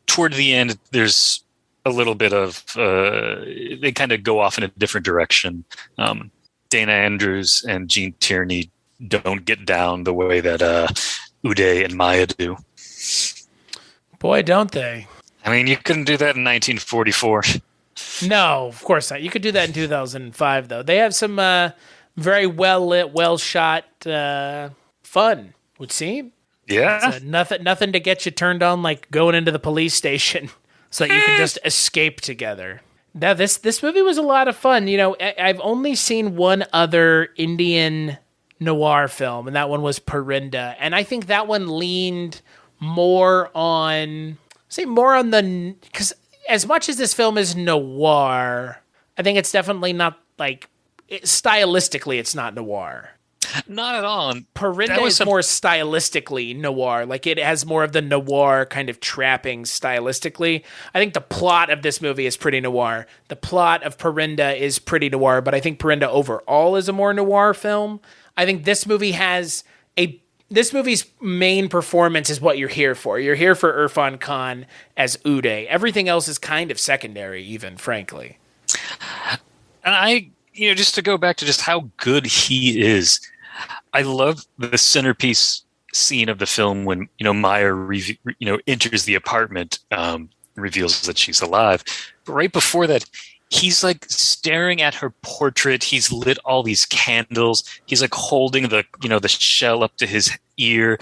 S2: Toward the end, there's a little bit of they kind of go off in a different direction. Dana Andrews and Gene Tierney don't get down the way that Uday and Maya do.
S1: Boy, don't they?
S2: I mean, you couldn't do that in 1944.
S1: No, of course not. You could do that in 2005, though. They have some very well lit, well shot fun, would seem.
S2: Yeah,
S1: nothing to get you turned on like going into the police station. So that you can just escape together. Now, this movie was a lot of fun. I've only seen one other Indian noir film, and that one was Parinda. And I think that one leaned more on because as much as this film is noir, I think it's definitely not stylistically, it's not noir.
S2: Not at all.
S1: Parinda is more stylistically noir. Like it has more of the noir kind of trapping stylistically. I think the plot of this movie is pretty noir. The plot of Parinda is pretty noir, but I think Parinda overall is a more noir film. I think this movie's main performance is what you're here for. You're here for Irfan Khan as Uday. Everything else is kind of secondary, even, frankly.
S2: And just to go back to just how good he is, I love the centerpiece scene of the film when, Maya, enters the apartment, reveals that she's alive. But right before that, he's like staring at her portrait. He's lit all these candles. He's like holding the shell up to his ear.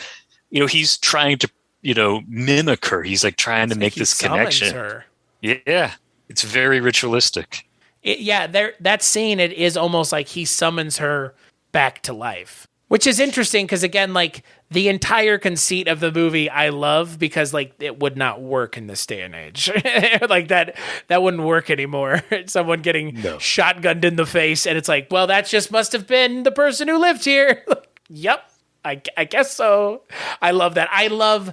S2: He's trying to, mimic her. He's like trying to make this connection. Her. Yeah. It's very ritualistic.
S1: That scene, it is almost like he summons her back to life, which is interesting because, again, like the entire conceit of the movie I love because like it would not work in this day and age. Like that wouldn't work anymore. Someone getting shotgunned in the face and it's like, well, that just must have been the person who lived here. Yep, I guess so. I love that. I love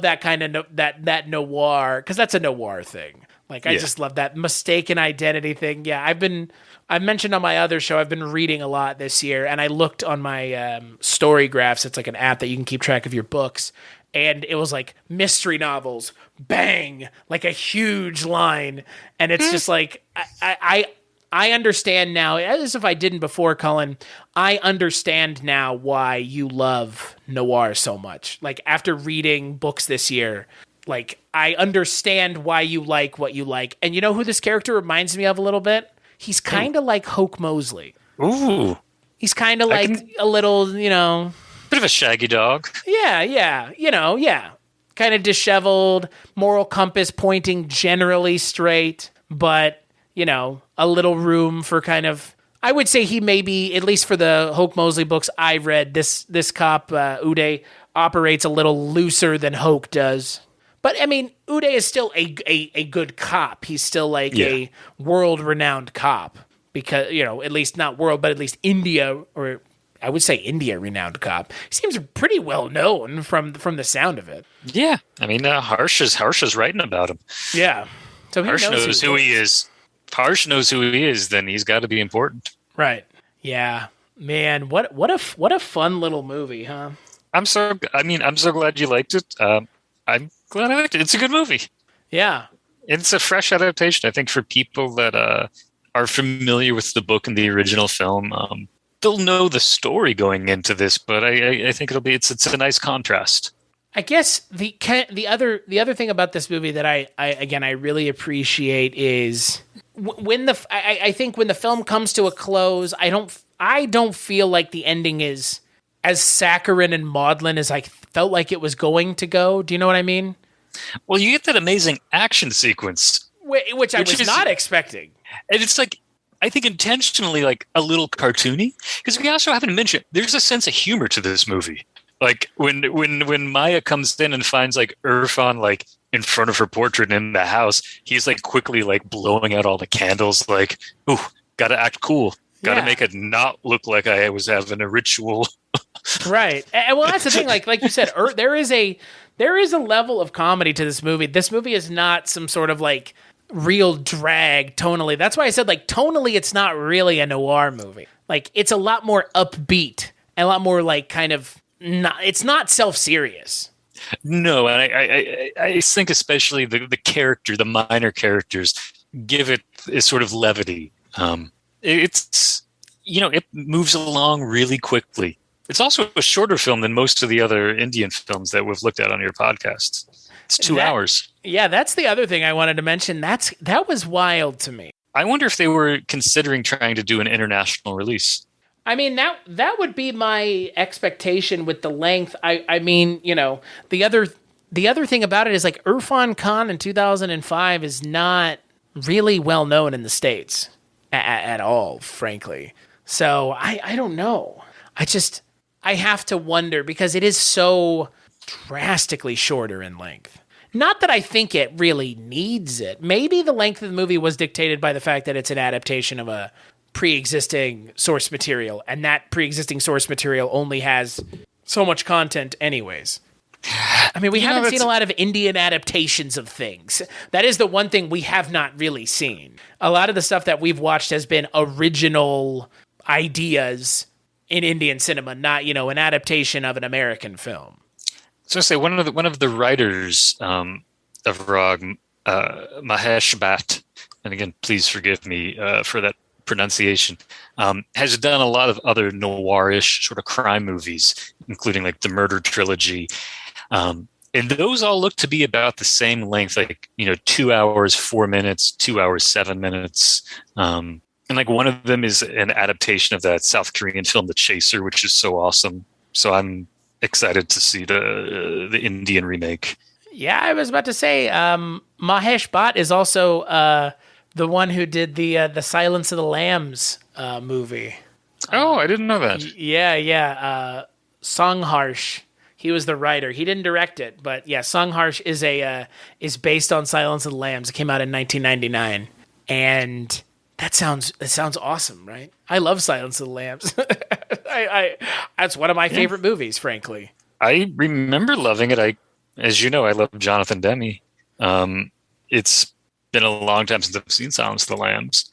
S1: that kind of that noir because that's a noir thing. Like, I just love that mistaken identity thing. Yeah, I've mentioned on my other show, I've been reading a lot this year, and I looked on my Storygraphs. It's like an app that you can keep track of your books. And it was like mystery novels, bang, like a huge line. And it's just like, I understand now, as if I didn't before, Cullen, I understand now why you love noir so much. Like, after reading books this year, like, I understand why you like what you like. And you know who this character reminds me of a little bit? He's kind of like Hoke Mosley.
S2: Ooh.
S1: He's kind of like a little,
S2: bit of a shaggy dog.
S1: Yeah. Kind of disheveled, moral compass pointing generally straight, but, a little room for kind of, I would say he may be, at least for the Hoke Mosley books I read, this cop, Uday, operates a little looser than Hoke does. But, I mean, Uday is still a good cop. He's still like a world-renowned cop. Because, at least not world, but at least India, or I would say India-renowned cop. He seems pretty well-known from the sound of it.
S2: Yeah. I mean, Harsh is writing about him.
S1: Yeah. So
S2: Harsh knows who he is. If Harsh knows who he is, then he's got to be important.
S1: Right. Yeah. Man, what a fun little movie, huh?
S2: I'm so glad you liked it. I'm glad I liked it. It's a good movie.
S1: Yeah.
S2: It's a fresh adaptation. I think for people that are familiar with the book and the original film, they'll know the story going into this, but I think it's a nice contrast.
S1: I guess the other thing about this movie that I really appreciate is I think when the film comes to a close, I don't feel like the ending is as saccharine and maudlin as I felt like it was going to go. Do you know what I mean?
S2: Well, you get that amazing action sequence,
S1: Which I was not expecting.
S2: and it's like, I think intentionally like a little cartoony, because we also haven't mentioned there's a sense of humor to this movie. Like when Maya comes in and finds like Irfan like in front of her portrait in the house, he's like quickly like blowing out all the candles, like, ooh, gotta act cool. Gotta make it not look like I was having a ritual.
S1: Right. And well, that's the thing. Like you said, there is a level of comedy to this movie. This movie is not some sort of like real drag tonally. That's why I said like tonally, it's not really a noir movie. Like it's a lot more upbeat and a lot more like kind of it's not self-serious.
S2: No, and I think especially the minor characters give it a sort of levity. It's, it moves along really quickly. It's also a shorter film than most of the other Indian films that we've looked at on your podcast. It's 2 hours. Yeah,
S1: that's the other thing I wanted to mention. That was wild to me.
S2: I wonder if they were considering trying to do an international release.
S1: I mean, that would be my expectation with the length. I mean, the other thing about it is like Irfan Khan in 2005 is not really well known in the States at all, frankly. So I don't know. I have to wonder because it is so drastically shorter in length. Not that I think it really needs it. Maybe the length of the movie was dictated by the fact that it's an adaptation of a pre-existing source material, and that pre-existing source material only has so much content anyways. I mean, we haven't seen a lot of Indian adaptations of things. That is the one thing we have not really seen. A lot of the stuff that we've watched has been original ideas in Indian cinema, not, an adaptation of an American film.
S2: So I say one of the writers of Rag, Mahesh Bhatt, and again, please forgive me for that pronunciation, has done a lot of other noirish sort of crime movies, including like the Murder Trilogy. And those all look to be about the same length, like, 2 hours, 4 minutes, 2 hours, 7 minutes. And like one of them is an adaptation of that South Korean film, The Chaser, which is so awesome. So I'm excited to see the Indian remake.
S1: Yeah, I was about to say, Mahesh Bhatt is also the one who did the Silence of the Lambs movie.
S2: Oh, I didn't know that.
S1: Yeah. Sangharsh. He was the writer. He didn't direct it, but yeah, Sangharsh is based on Silence of the Lambs. It came out in 1999, and that sounds awesome, right? I love Silence of the Lambs. That's one of my favorite movies, frankly.
S2: I remember loving it. As you know, I love Jonathan Demme. It's been a long time since I've seen Silence of the Lambs.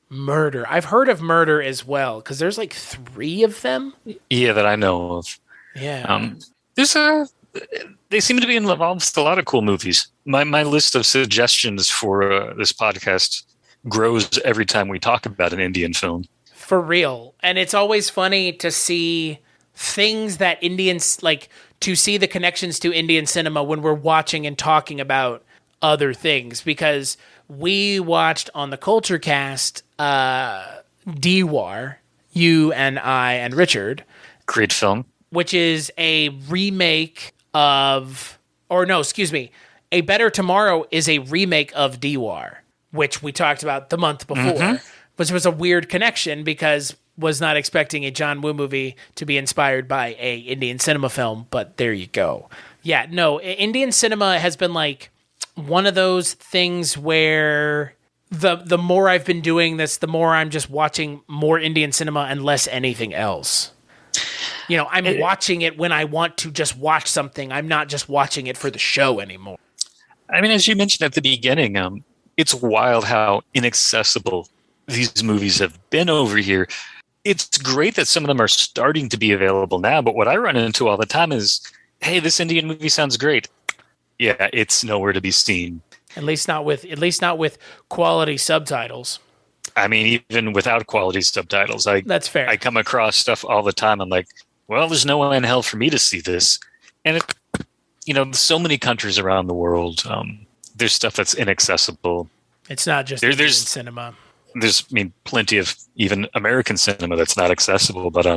S1: Murder. I've heard of Murder as well, because there's like 3 of them.
S2: Yeah, that I know of.
S1: Yeah.
S2: They seem to be involved with a lot of cool movies. My list of suggestions for this podcast grows every time we talk about an Indian film.
S1: For real. And it's always funny to see things that Indians, like, to see the connections to Indian cinema when we're watching and talking about other things, because we watched on the Culture Cast Diwar, you and I and Richard.
S2: Great film.
S1: Which is a remake of, A Better Tomorrow is a remake of Diwar, which we talked about the month before, which was a weird connection because was not expecting a John Woo movie to be inspired by a Indian cinema film, but there you go. Yeah, no, Indian cinema has been like one of those things where the more I've been doing this, the more I'm just watching more Indian cinema and less anything else. I'm watching it when I want to just watch something. I'm not just watching it for the show anymore.
S2: I mean, as you mentioned at the beginning, it's wild how inaccessible these movies have been over here. It's great that some of them are starting to be available now, but what I run into all the time is, hey, this Indian movie sounds great. Yeah, it's nowhere to be seen.
S1: At least not with quality subtitles.
S2: I mean, even without quality subtitles,
S1: that's fair.
S2: I come across stuff all the time. I'm like, well, there's no way in hell for me to see this. And so many countries around the world, there's stuff that's inaccessible.
S1: It's not just Indian cinema.
S2: There's, I mean, plenty of even American cinema that's not accessible. But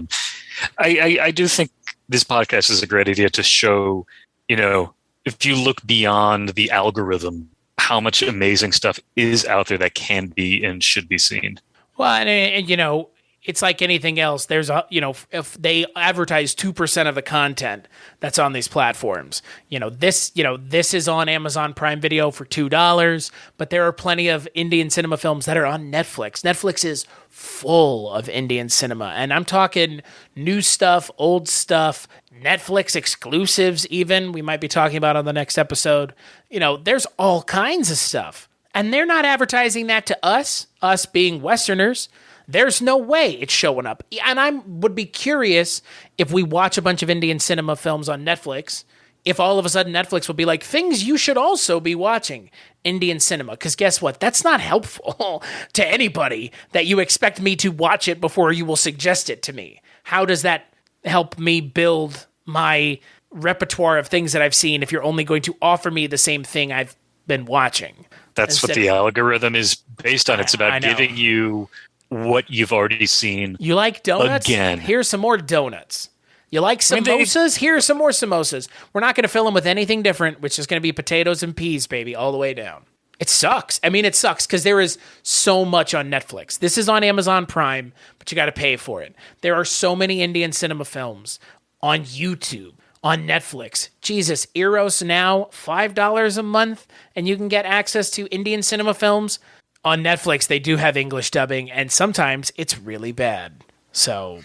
S2: I do think this podcast is a great idea to show, if you look beyond the algorithm, how much amazing stuff is out there that can be and should be seen.
S1: Well, and it's like anything else. There's if they advertise 2% of the content that's on these platforms, this is on Amazon Prime Video for $2, but there are plenty of Indian cinema films that are on Netflix. Netflix is full of Indian cinema, and I'm talking new stuff, old stuff, Netflix exclusives even, we might be talking about on the next episode. There's all kinds of stuff, and they're not advertising that to us being Westerners. There's no way it's showing up. And I would be curious if we watch a bunch of Indian cinema films on Netflix, if all of a sudden Netflix will be like, things you should also be watching, Indian cinema. Because guess what? That's not helpful to anybody that you expect me to watch it before you will suggest it to me. How does that help me build my repertoire of things that I've seen if you're only going to offer me the same thing I've been watching?
S2: That's what the algorithm is based on. It's about giving you what you've already seen.
S1: You like donuts?
S2: Again.
S1: Here's some more donuts. You like samosas? Here's some more samosas. We're not going to fill them with anything different, which is going to be potatoes and peas, baby, all the way down. It sucks. I mean, it sucks because there is so much on Netflix. This is on Amazon Prime, but you got to pay for it. There are so many Indian cinema films on YouTube, on Netflix. Jesus, Eros now, $5 a month, and you can get access to Indian cinema films. On Netflix, they do have English dubbing, and sometimes it's really bad. So,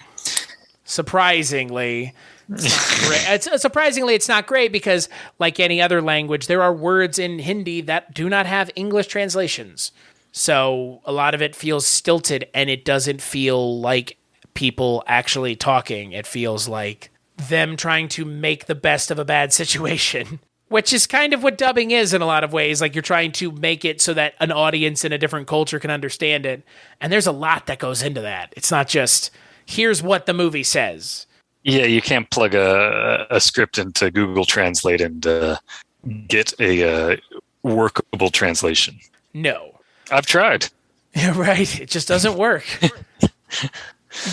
S1: surprisingly, it's not great because, like any other language, there are words in Hindi that do not have English translations. So, a lot of it feels stilted, and it doesn't feel like people actually talking. It feels like them trying to make the best of a bad situation. Which is kind of what dubbing is in a lot of ways. Like, you're trying to make it so that an audience in a different culture can understand it. And there's a lot that goes into that. It's not just, here's what the movie says.
S2: Yeah, you can't plug a script into Google Translate and get a workable translation.
S1: No.
S2: I've tried.
S1: Yeah, right. It just doesn't work.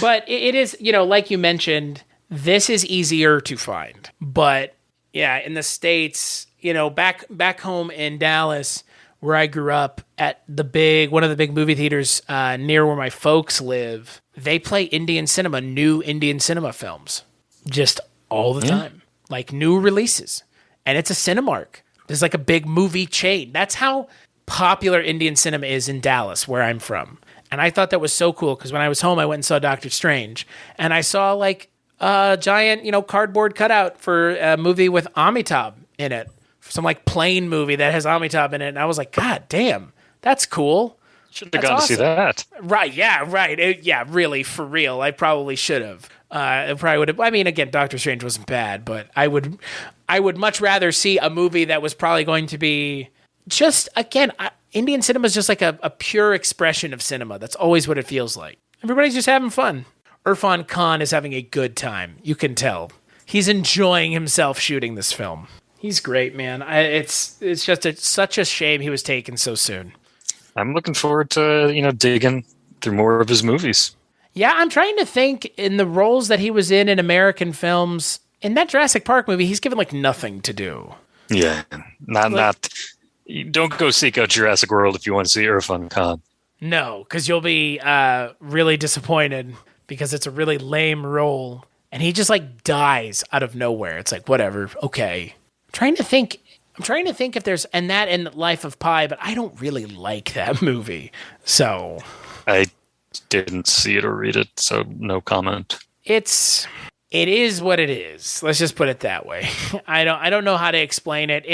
S1: But it is, like you mentioned, this is easier to find. But yeah, in the States, back home in Dallas, where I grew up, at one of the big movie theaters near where my folks live, they play new Indian cinema films, just all the time, like new releases. And it's a Cinemark. There's like a big movie chain. That's how popular Indian cinema is in Dallas, where I'm from. And I thought that was so cool because when I was home, I went and saw Doctor Strange, and I saw like a giant, cardboard cutout for a movie with Amitabh in it. Some like plane movie that has Amitabh in it. And I was like, God damn, that's cool.
S2: Should have gone to see that.
S1: Right. Yeah. Right. Really, for real. I probably should have. It probably would have. I mean, again, Doctor Strange wasn't bad, but I would much rather see a movie that was probably going to be just, again, Indian cinema is just like a pure expression of cinema. That's always what it feels like. Everybody's just having fun. Irfan Khan is having a good time. You can tell. He's enjoying himself shooting this film. He's great, man. It's just such a shame he was taken so soon.
S2: I'm looking forward to, digging through more of his movies.
S1: Yeah, I'm trying to think in the roles that he was in American films. In that Jurassic Park movie, he's given like nothing to do.
S2: Yeah, not. Don't go seek out Jurassic World if you want to see Irfan Khan.
S1: No, because you'll be really disappointed. Because it's a really lame role. And he just like dies out of nowhere. It's like, whatever, okay. I'm trying to think if there's, and that in Life of Pi, but I don't really like that movie. So.
S2: I didn't see it or read it, so no comment.
S1: It is what it is. Let's just put it that way. I don't know how to explain it.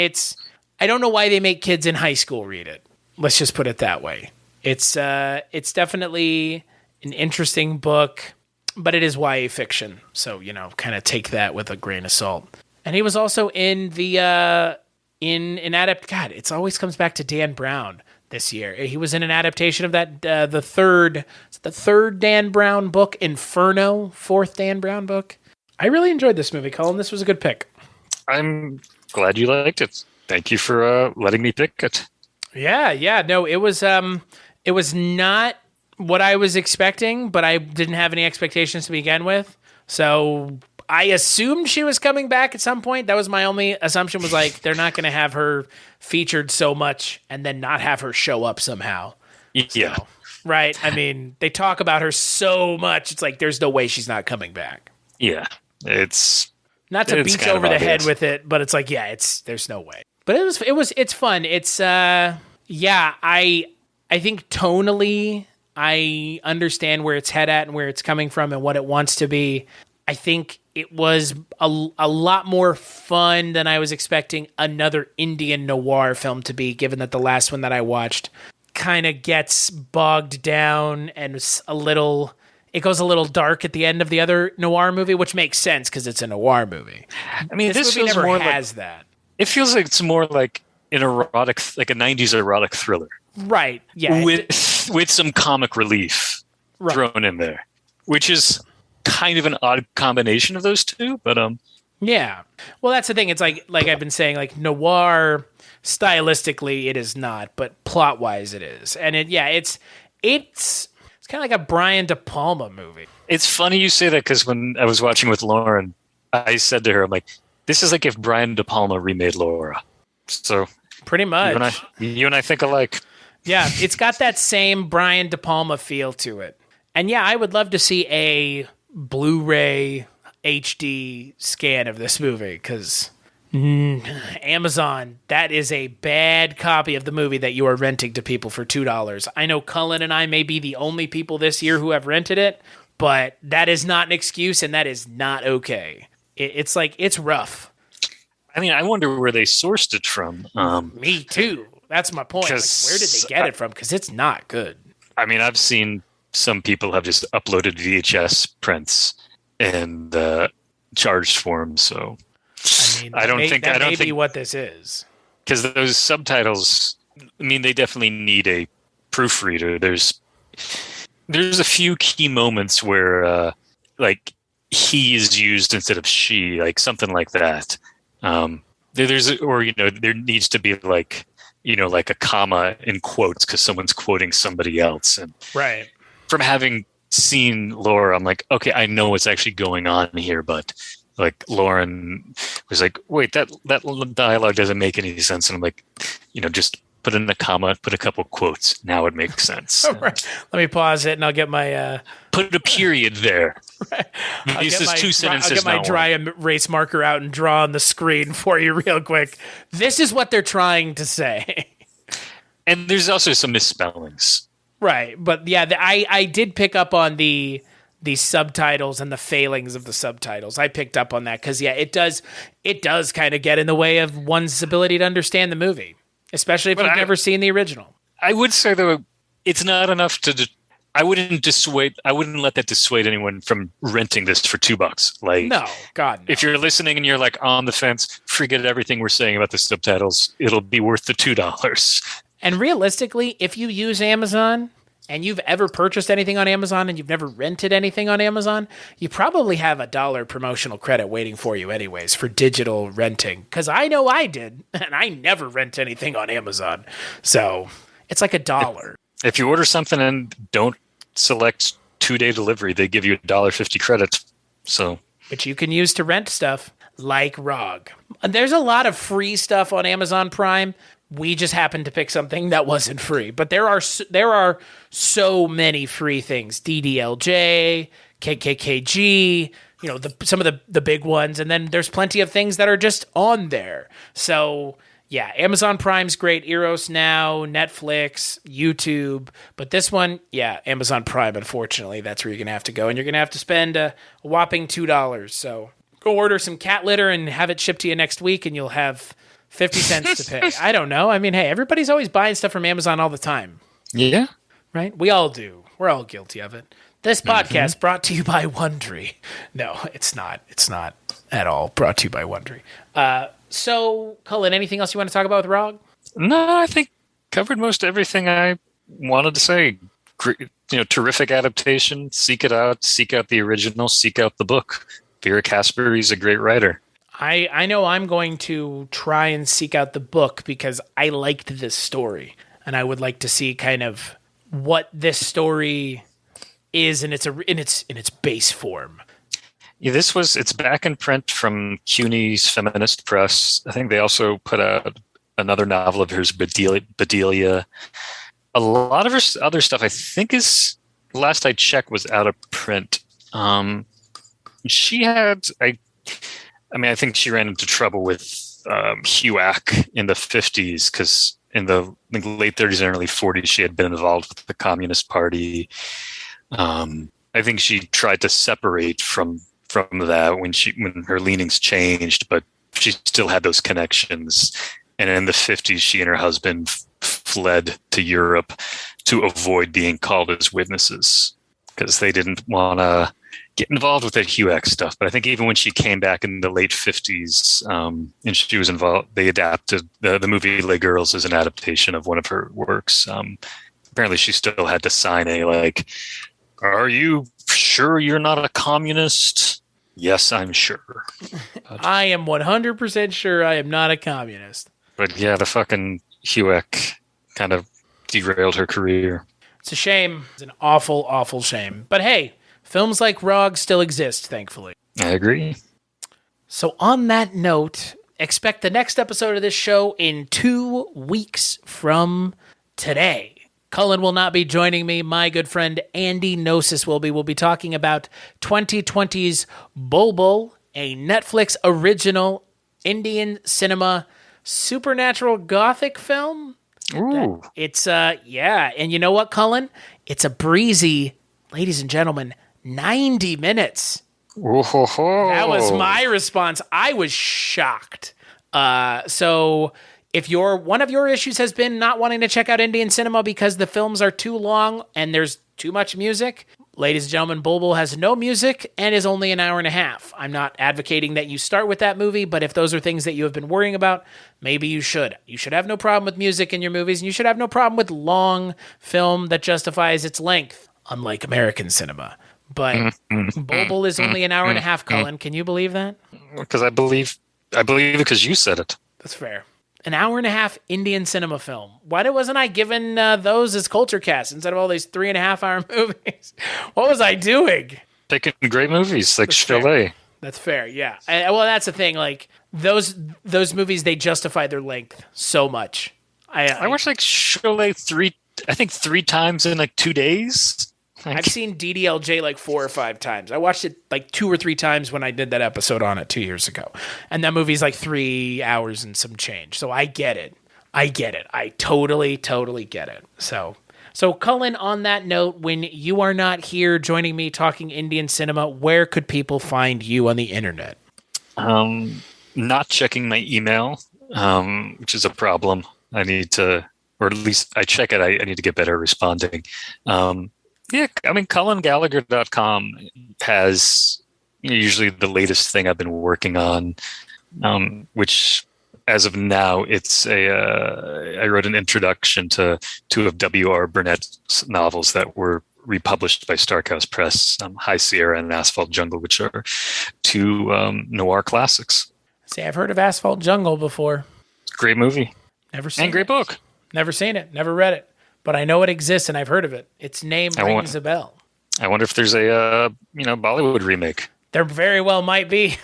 S1: I don't know why they make kids in high school read it. Let's just put it that way. It's definitely an interesting book, but it is YA fiction. So, kind of take that with a grain of salt. And he was also in the, God, it always comes back to Dan Brown this year. He was in an adaptation of that, the third Dan Brown book, Inferno, fourth Dan Brown book. I really enjoyed this movie, Colin. This was a good pick.
S2: I'm glad you liked it. Thank you for letting me pick it.
S1: Yeah. No, it was not what I was expecting, but I didn't have any expectations to begin with. So I assumed she was coming back at some point. That was my only assumption, was like, they're not going to have her featured so much and then not have her show up somehow.
S2: Yeah.
S1: So, right. I mean, they talk about her so much. It's like, there's no way she's not coming back.
S2: Yeah. It's
S1: not to beat you over the head with it, but it's like, there's no way. But it's fun. It's, I think tonally, I understand where it's head at and where it's coming from and what it wants to be. I think it was a lot more fun than I was expecting another Indian noir film to be, given that the last one that I watched kind of gets bogged down and it goes a little dark at the end of the other noir movie, which makes sense because it's a noir movie.
S2: I mean, this
S1: movie
S2: feels
S1: never
S2: more
S1: has
S2: like,
S1: that.
S2: It feels like it's more like an erotic, like a 90s erotic thriller.
S1: Right, yeah.
S2: With some comic relief thrown in there, which is kind of an odd combination of those two, but
S1: yeah. Well, that's the thing. It's like I've been saying, like, noir stylistically it is not, but plot wise it is. And it's kind of like a Brian De Palma movie.
S2: It's funny you say that, because when I was watching with Lauren, I said to her, I'm like, this is like if Brian De Palma remade Laura. So
S1: pretty much
S2: you and I think alike.
S1: Yeah, it's got that same Brian De Palma feel to it. And yeah, I would love to see a Blu-ray HD scan of this movie, because Amazon, that is a bad copy of the movie that you are renting to people for $2. I know Cullen and I may be the only people this year who have rented it, but that is not an excuse, and that is not okay. It's like, it's rough.
S2: I mean, I wonder where they sourced it from.
S1: Me too. That's my point. Like, where did they get it from? Because it's not good.
S2: I mean, I've seen some people have just uploaded VHS prints and charged for them. So
S1: I don't think that may be what this is.
S2: Because those subtitles, I mean, they definitely need a proofreader. There's a few key moments where like he is used instead of she, like something like that. There needs to be like a comma in quotes because someone's quoting somebody else. And
S1: right.
S2: From having seen Laura, I'm like, okay, I know what's actually going on here, but like Lauren was like, wait, that dialogue doesn't make any sense. And I'm like, just put in a comma, put a couple quotes. Now it makes sense.
S1: Right. Let me pause it and I'll get my...
S2: Put a period there.
S1: Right.
S2: This is two sentences.
S1: I'll get my dry erase marker out and draw on the screen for you real quick. This is what they're trying to say.
S2: And there's also some misspellings.
S1: Right. But yeah, I did pick up on the subtitles and the failings of the subtitles. I picked up on that because, yeah, it does kind of get in the way of one's ability to understand the movie, especially if you've never seen the original.
S2: I would say, though, it's not enough to... I wouldn't let that dissuade anyone from renting this for $2. Like,
S1: no, God, no.
S2: If you're listening and you're like on the fence, forget everything we're saying about the subtitles. It'll be worth the $2.
S1: And realistically, if you use Amazon and you've ever purchased anything on Amazon and you've never rented anything on Amazon, you probably have $1 promotional credit waiting for you anyways for digital renting. Because I know I did, and I never rent anything on Amazon. So it's like $1.
S2: If you order something and don't select 2-day delivery, they give you $1.50 credit. So,
S1: which you can use to rent stuff like ROG. There's a lot of free stuff on Amazon Prime. We just happened to pick something that wasn't free, but there are so many free things: DDLJ, KKKG, some of the big ones, and then there's plenty of things that are just on there. So yeah, Amazon Prime's great. Eros Now, Netflix, YouTube, but this one, yeah, Amazon Prime. Unfortunately, that's where you're gonna have to go, and you're gonna have to spend a whopping $2. So go order some cat litter and have it shipped to you next week, and you'll have 50 cents to pay. I don't know. I mean, hey, everybody's always buying stuff from Amazon all the time.
S2: Yeah.
S1: Right? We all do. We're all guilty of it. This podcast brought to you by Wondery. No, it's not. It's not at all brought to you by Wondery. So, Cullen, anything else you want to talk about with ROG?
S2: No, I think covered most everything I wanted to say. Terrific adaptation. Seek it out. Seek out the original. Seek out the book. Vera Casperi's a great writer.
S1: I know I'm going to try and seek out the book because I liked this story. and I would like to see kind of what this story is in its base form.
S2: Yeah, it's back in print from CUNY's Feminist Press. I think they also put out another novel of hers, Bedelia. A lot of her other stuff, I think, is, last I checked, was out of print. She had, I think she ran into trouble with HUAC in the 50s, because in the late 30s and early 40s, she had been involved with the Communist Party. I think she tried to separate from that when her leanings changed, but she still had those connections. And in the 50s, she and her husband fled to Europe to avoid being called as witnesses, because they didn't want to get involved with that HUAC stuff. But I think even when she came back in the late 50s, and she was involved, they adapted the movie Les Girls as an adaptation of one of her works. Apparently she still had to sign are you sure you're not a communist? Yes, I'm sure.
S1: I am 100% sure I am not a communist.
S2: But yeah, the fucking HUAC kind of derailed her career.
S1: It's a shame. It's an awful, awful shame. But hey, films like ROG still exist, thankfully.
S2: I agree.
S1: So on that note, expect the next episode of this show in 2 weeks from today. Cullen will not be joining me. My good friend Andy Gnosis will be. We'll be talking about 2020's Bulbul, a Netflix original Indian cinema supernatural gothic film.
S2: Ooh.
S1: It's yeah, and you know what, Cullen? It's a breezy, ladies and gentlemen, 90 minutes.
S2: Ooh-ho-ho.
S1: That was my response. I was shocked. So if one of your issues has been not wanting to check out Indian cinema because the films are too long and there's too much music, ladies and gentlemen, Bulbul has no music and is only an hour and a half. I'm not advocating that you start with that movie, but if those are things that you have been worrying about, maybe you should. You should have no problem with music in your movies, and you should have no problem with long film that justifies its length, unlike American cinema. But Bulbul is only an hour and a half, Cullen. Can you believe that?
S2: Because I believe it because you said it.
S1: That's fair. An hour and a half Indian cinema film. Why wasn't I given those as culture casts instead of all these 3.5 hour movies? What was I doing?
S2: Picking great movies like Chalet.
S1: That's fair, yeah. Well, that's the thing. Like those movies, they justify their length so much. I
S2: watched Chalet three times in 2 days.
S1: I've seen DDLJ 4 or 5 times. I watched it 2 or 3 times when I did that episode on it 2 years ago. And that movie's 3 hours and some change. So I get it. I totally, totally get it. So Cullen, on that note, when you are not here joining me talking Indian cinema, where could people find you on the internet?
S2: Not checking my email, which is a problem. I need to, or at least I check it. I need to get better at responding. Yeah, CullenGallagher.com has usually the latest thing I've been working on, which as of now, it's I wrote an introduction to 2 of W.R. Burnett's novels that were republished by Starkhouse Press, High Sierra and Asphalt Jungle, which are 2 noir classics.
S1: See, I've heard of Asphalt Jungle before.
S2: Great movie.
S1: Never seen it.
S2: And great book.
S1: Never seen it. Never read it. But I know it exists, and I've heard of it. Its name rings a bell.
S2: I wonder if there's a Bollywood remake.
S1: There very well might be.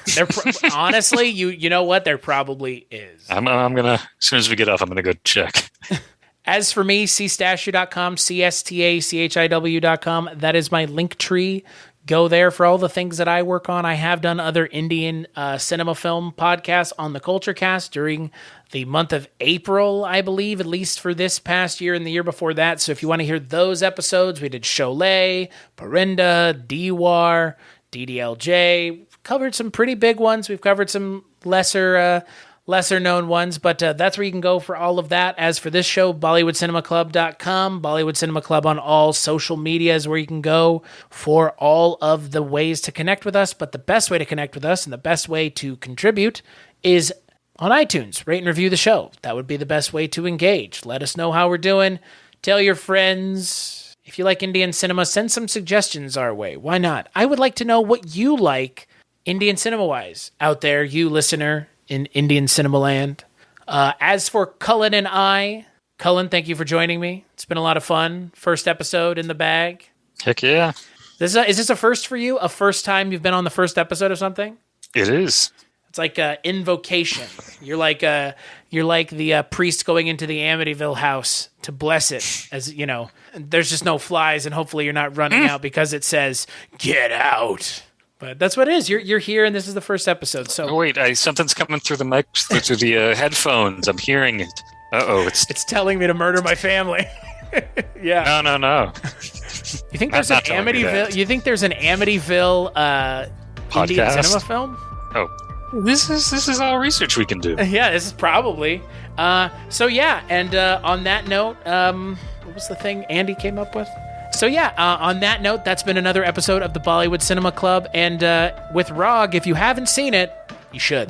S1: Honestly, you know what? There probably is.
S2: I'm gonna, as soon as we get off, I'm gonna go check.
S1: As for me, cstachiw.com, cstachiw.com. That is my link tree. Go there for all the things that I work on. I have done other Indian cinema film podcasts on the Culture Cast during the month of April, I believe, at least for this past year and the year before that. So if you want to hear those episodes, we did Sholay, Parinda, Diwar, DDLJ. Covered some pretty big ones. We've covered some lesser known ones, but that's where you can go for all of that. As for this show, BollywoodCinemaClub.com, Bollywood Cinema Club on all social media is where you can go for all of the ways to connect with us. But the best way to connect with us and the best way to contribute is on iTunes. Rate and review the show. That would be the best way to engage. Let us know how we're doing. Tell your friends. If you like Indian cinema, send some suggestions our way. Why not? I would like to know what you like Indian cinema-wise out there, you listener in Indian cinema land. As for Cullen and I, Cullen, thank you for joining me. It's been a lot of fun. First episode in the bag.
S2: Heck yeah.
S1: Is this a first for you? A first time you've been on the first episode of something?
S2: It is.
S1: It's like invocation. You're like the priest going into the Amityville house to bless it. As you know, there's just no flies, and hopefully you're not running out because it says "get out." But that's what it is. You're here, and this is the first episode. So
S2: wait, something's coming through the mic, through the headphones. I'm hearing it.
S1: It's telling me to murder my family. Yeah.
S2: No.
S1: You think there's an Amityville? You think there's an Amityville Indian cinema film?
S2: Oh. This is all research we can do.
S1: Yeah, this is probably. So yeah, and on that note, what was the thing Andy came up with? So yeah, on that note, that's been another episode of the Bollywood Cinema Club, and with Rog, if you haven't seen it, you should.